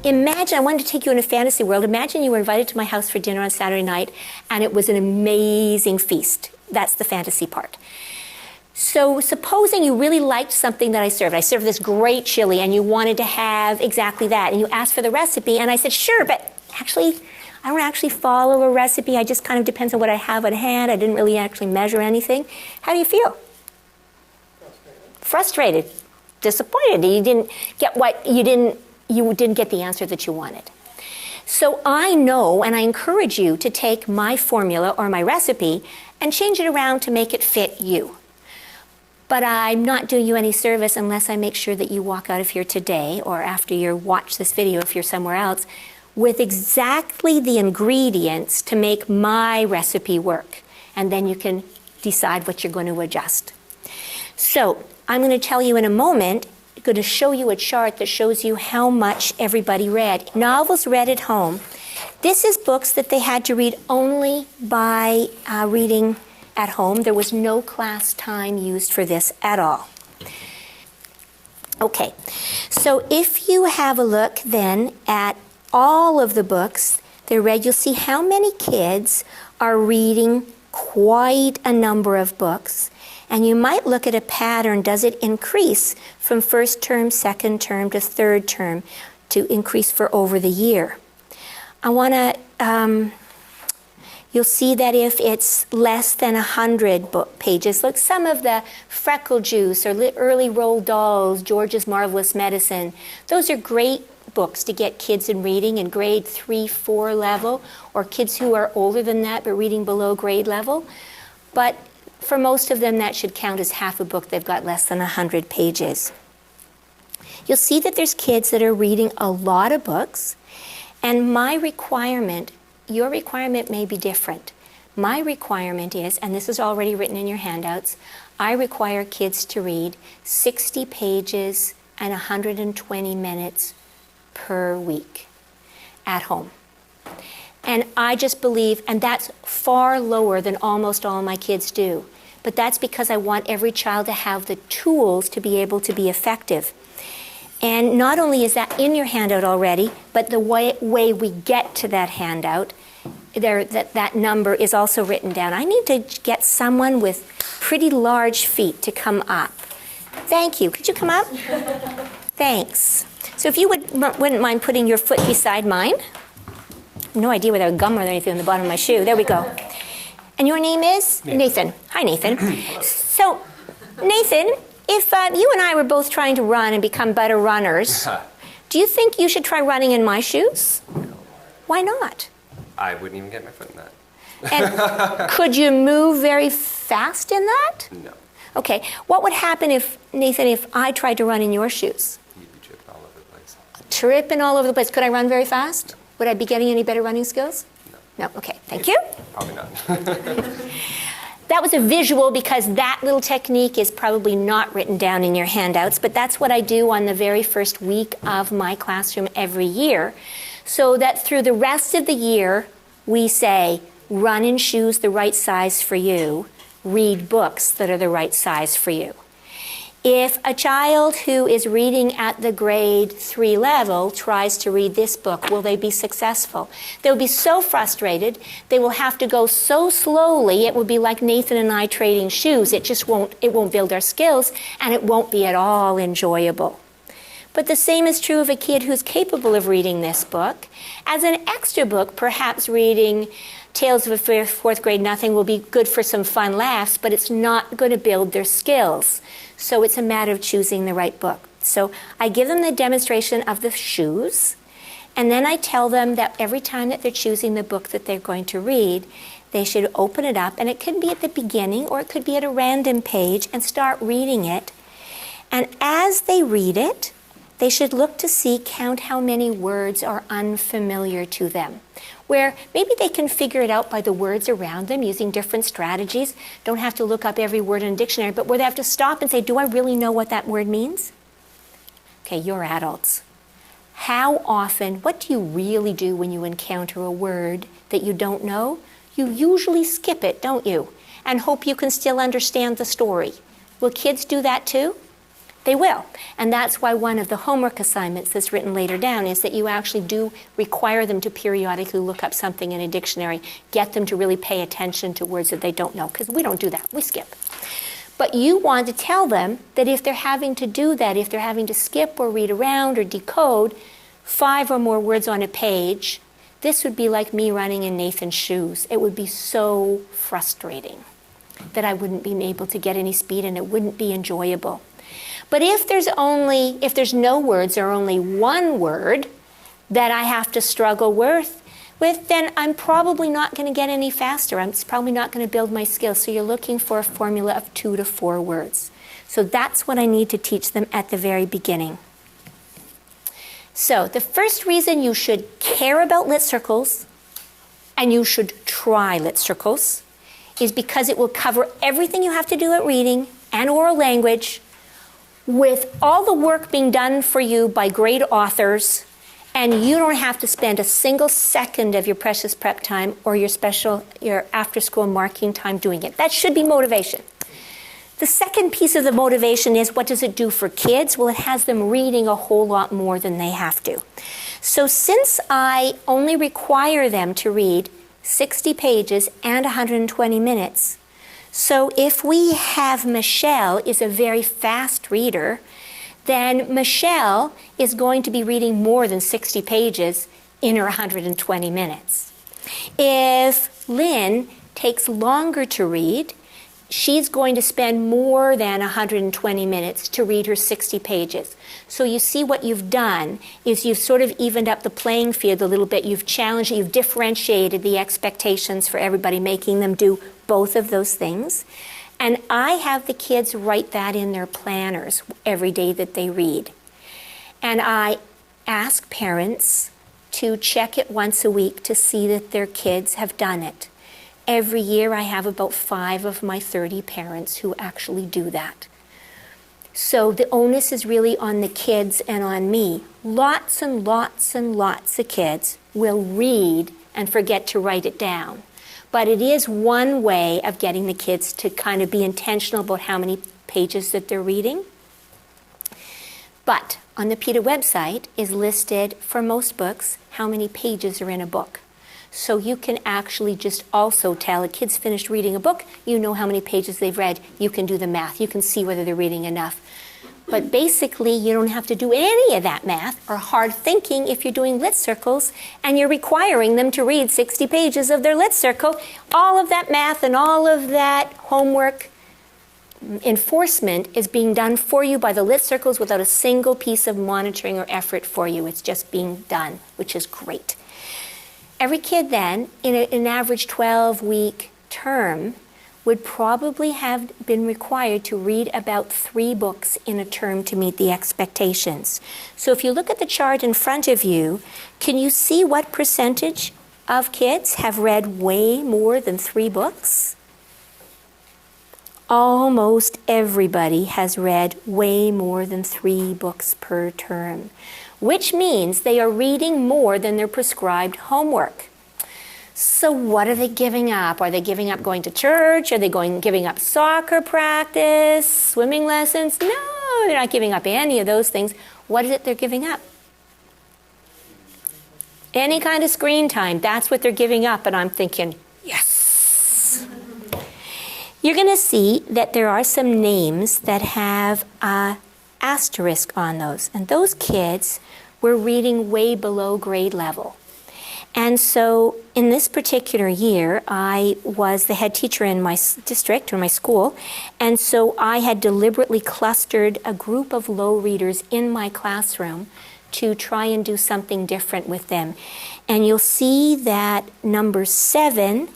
Imagine, I wanted to take you in a fantasy world. Imagine you were invited to my house for dinner on Saturday night, and it was an amazing feast. That's the fantasy part. So supposing you really liked something that I served. I served this great chili, and you wanted to have exactly that, and you asked for the recipe, and I said, sure, but actually, I don't actually follow a recipe. I just kind of depends on what I have at hand. I didn't really actually measure anything. How do you feel? Frustrated. Disappointed. You didn't get you didn't get the answer that you wanted. So I know, and I encourage you to take my formula or my recipe and change it around to make it fit you. But I'm not doing you any service unless I make sure that you walk out of here today or after you watch this video if you're somewhere else with exactly the ingredients to make my recipe work. And then you can decide what you're going to adjust. So I'm going to tell you in a moment, I'm going to show you a chart that shows you how much everybody read. Novels read at home. This is books that they had to read only by reading at home. There was no class time used for this at all. Okay, so if you have a look then at all of the books they're read, you'll see how many kids are reading quite a number of books. And you might look at a pattern. Does it increase from first term, second term to third term to increase for over the year? I want to, you'll see that if it's less than 100 book pages, like some of the Freckle Juice or Early Roald Dahl's George's Marvelous Medicine, those are great books to get kids in reading in grade 3, 4 level, or kids who are older than that but reading below grade level. But for most of them, that should count as half a book. They've got less than 100 pages. You'll see that there's kids that are reading a lot of books, and my requirement, your requirement may be different. My requirement is, and this is already written in your handouts, I require kids to read 60 pages and 120 minutes per week at home. And I just believe, and that's far lower than almost all my kids do. But that's because I want every child to have the tools to be able to be effective. And not only is that in your handout already, but the way we get to that handout, that number is also written down. I need to get someone with pretty large feet to come up. Thank you. Could you come up? Thanks. So if you wouldn't mind putting your foot beside mine. No idea whether gum or anything on the bottom of my shoe. There we go. And your name is? Nathan. Hi, Nathan. So, Nathan, if you and I were both trying to run and become better runners, do you think you should try running in my shoes? No. Why not? I wouldn't even get my foot in that. And could you move very fast in that? No. Okay. What would happen if, Nathan, if I tried to run in your shoes? You'd be tripping all over the place. Tripping all over the place. Could I run very fast? Would I be getting any better running skills? No. No? Okay, thank you. Probably not. That was a visual because that little technique is probably not written down in your handouts, but that's what I do on the very first week of my classroom every year, so that through the rest of the year, we say, run in shoes the right size for you, read books that are the right size for you. If a child who is reading at the grade 3 level tries to read this book, will they be successful? They'll be so frustrated, they will have to go so slowly, it will be like Nathan and I trading shoes. It won't build our skills, and it won't be at all enjoyable. But the same is true of a kid who's capable of reading this book. As an extra book, perhaps reading Tales of a Fourth Grade Nothing will be good for some fun laughs, but it's not going to build their skills. So it's a matter of choosing the right book. So I give them the demonstration of the shoes, and then I tell them that every time that they're choosing the book that they're going to read, they should open it up, and it could be at the beginning or it could be at a random page, and start reading it. And as they read it, they should look to see, count how many words are unfamiliar to them, where maybe they can figure it out by the words around them using different strategies. Don't have to look up every word in a dictionary, but where they have to stop and say, do I really know what that word means? Okay, you're adults. How often, what do you really do when you encounter a word that you don't know? You usually skip it, don't you? And hope you can still understand the story. Will kids do that too? They will. And that's why one of the homework assignments that's written later down is that you actually do require them to periodically look up something in a dictionary, get them to really pay attention to words that they don't know, because we don't do that, we skip. But you want to tell them that if they're having to do that, if they're having to skip or read around or decode 5 or more words on a page, this would be like me running in Nathan's shoes. It would be so frustrating that I wouldn't be able to get any speed and it wouldn't be enjoyable. But if there's no words or only one word that I have to struggle with, then I'm probably not going to get any faster. I'm probably not going to build my skills. So you're looking for a formula of 2 to 4 words. So that's what I need to teach them at the very beginning. So the first reason you should care about lit circles and you should try lit circles is because it will cover everything you have to do at reading and oral language with all the work being done for you by great authors, and you don't have to spend a single second of your precious prep time or your after-school marking time doing it. That should be motivation. The second piece of the motivation is, what does it do for kids? Well, it has them reading a whole lot more than they have to. So since I only require them to read 60 pages and 120 minutes, so if we have Michelle is a very fast reader, then Michelle is going to be reading more than 60 pages in her 120 minutes. If Lynn takes longer to read, she's going to spend more than 120 minutes to read her 60 pages. So you see what you've done is you've sort of evened up the playing field a little bit. You've challenged, you've differentiated the expectations for everybody, making them do both of those things. And I have the kids write that in their planners every day that they read. And I ask parents to check it once a week to see that their kids have done it. Every year I have about 5 of my 30 parents who actually do that. So the onus is really on the kids and on me. Lots and lots and lots of kids will read and forget to write it down. But it is one way of getting the kids to kind of be intentional about how many pages that they're reading. But on the PETA website is listed for most books how many pages are in a book. So you can actually just also tell a kid's finished reading a book, you know how many pages they've read, you can do the math, you can see whether they're reading enough. But basically, you don't have to do any of that math or hard thinking if you're doing lit circles and you're requiring them to read 60 pages of their lit circle. All of that math and all of that homework enforcement is being done for you by the lit circles without a single piece of monitoring or effort for you. It's just being done, which is great. Every kid then, in an average 12-week term, would probably have been required to read about 3 books in a term to meet the expectations. So if you look at the chart in front of you, can you see what percentage of kids have read way more than 3 books? Almost everybody has read way more than 3 books per term, which means they are reading more than their prescribed homework. So what are they giving up? Are they giving up going to church? Are they giving up soccer practice, swimming lessons? No, they're not giving up any of those things. What is it they're giving up? Any kind of screen time, that's what they're giving up. And I'm thinking, yes. You're going to see that there are some names that have an asterisk on those. And those kids were reading way below grade level. And so in this particular year, I was the head teacher in my district or my school, and so I had deliberately clustered a group of low readers in my classroom to try and do something different with them. And you'll see that number 7,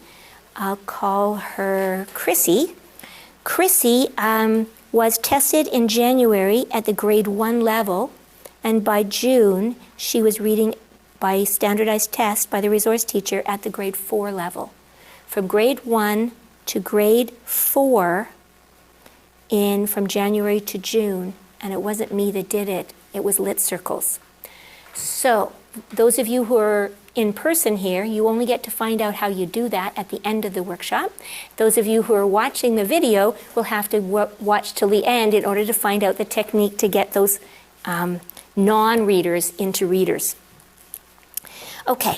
I'll call her Chrissy. Chrissy was tested in January at the grade 1 level, and by June, she was reading by standardized test by the resource teacher at the grade 4 level. From grade 1 to grade 4 from January to June, and it wasn't me that did it, it was lit circles. So those of you who are in person here, you only get to find out how you do that at the end of the workshop. Those of you who are watching the video will have to watch till the end in order to find out the technique to get those non-readers into readers. Okay.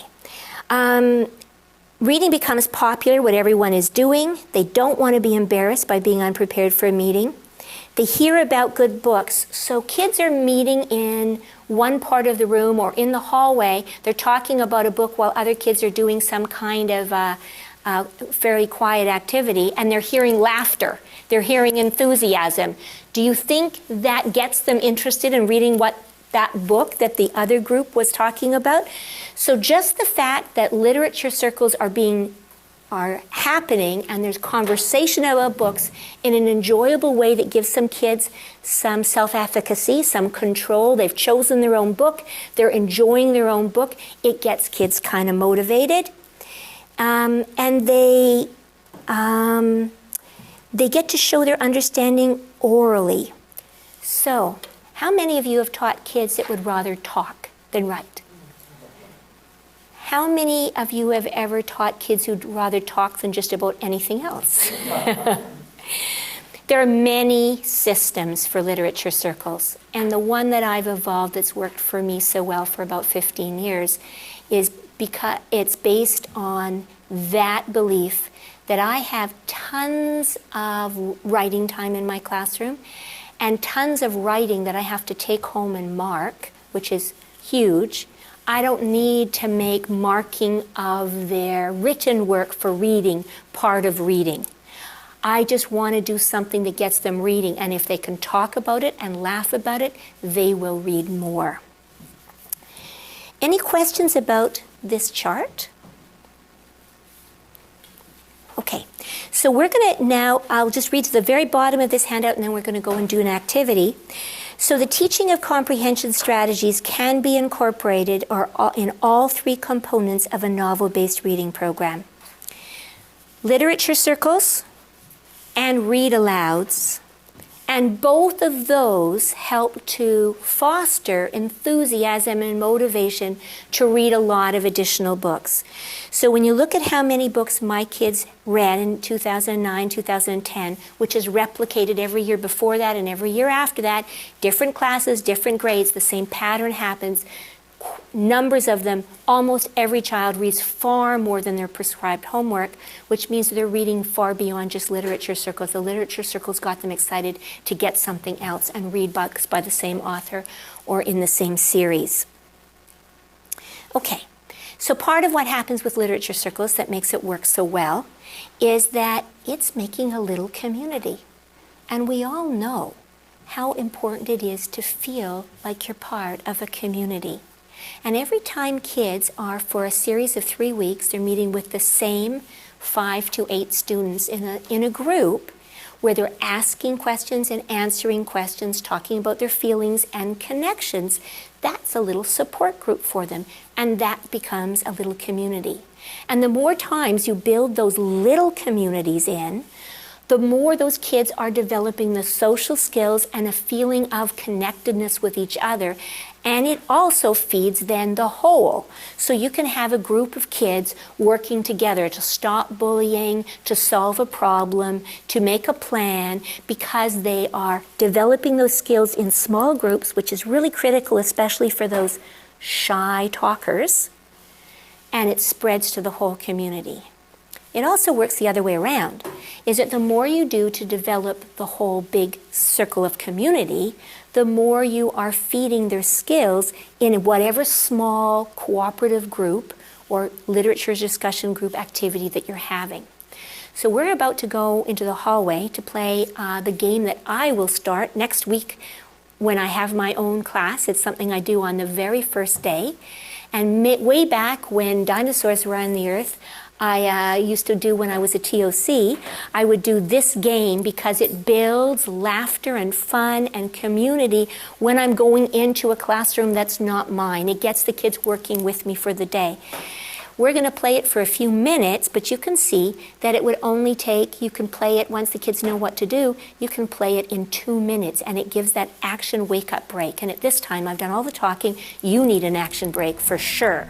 Reading becomes popular, what everyone is doing. They don't want to be embarrassed by being unprepared for a meeting. They hear about good books. So kids are meeting in one part of the room or in the hallway. They're talking about a book while other kids are doing some kind of very quiet activity, and they're hearing laughter. They're hearing enthusiasm. Do you think that gets them interested in reading that book that the other group was talking about? So just the fact that literature circles are happening and there's conversation about books in an enjoyable way that gives some kids some self-efficacy, some control. They've chosen their own book. They're enjoying their own book. It gets kids kind of motivated. And they get to show their understanding orally. So, how many of you have taught kids that would rather talk than write? How many of you have ever taught kids who'd rather talk than just about anything else? There are many systems for literature circles, and the one that I've evolved that's worked for me so well for about 15 years is because it's based on that belief that I have tons of writing time in my classroom and tons of writing that I have to take home and mark, which is huge. I don't need to make marking of their written work for reading part of reading. I just want to do something that gets them reading, and if they can talk about it and laugh about it, they will read more. Any questions about this chart? Okay, so we're going to now, I'll just read to the very bottom of this handout and then we're going to go and do an activity. So the teaching of comprehension strategies can be incorporated in all three components of a novel-based reading program. Literature circles and read-alouds, and both of those help to foster enthusiasm and motivation to read a lot of additional books. So when you look at how many books my kids read in 2009, 2010, which is replicated every year before that and every year after that, different classes, different grades, the same pattern happens. Numbers of them, almost every child reads far more than their prescribed homework, which means they're reading far beyond just literature circles. The literature circles got them excited to get something else and read books by the same author or in the same series. Okay, so part of what happens with literature circles that makes it work so well is that it's making a little community. And we all know how important it is to feel like you're part of a community. And every time kids are, for a series of 3 weeks, they're meeting with the same 5 to 8 students in a group where they're asking questions and answering questions, talking about their feelings and connections, that's a little support group for them, and that becomes a little community. And the more times you build those little communities in, the more those kids are developing the social skills and a feeling of connectedness with each other. And it also feeds then the whole. So you can have a group of kids working together to stop bullying, to solve a problem, to make a plan, because they are developing those skills in small groups, which is really critical, especially for those shy talkers. And it spreads to the whole community. It also works the other way around, is that the more you do to develop the whole big circle of community, the more you are feeding their skills in whatever small cooperative group or literature discussion group activity that you're having. So we're about to go into the hallway to play the game that I will start next week when I have my own class. It's something I do on the very first day. And way back when dinosaurs were on the earth, I used to do when I was a TOC, I would do this game because it builds laughter and fun and community when I'm going into a classroom that's not mine. It gets the kids working with me for the day. We're going to play it for a few minutes, but you can see that it would only take, you can play it once the kids know what to do, you can play it in 2 minutes, and it gives that action wake-up break. And at this time, I've done all the talking. You need an action break for sure.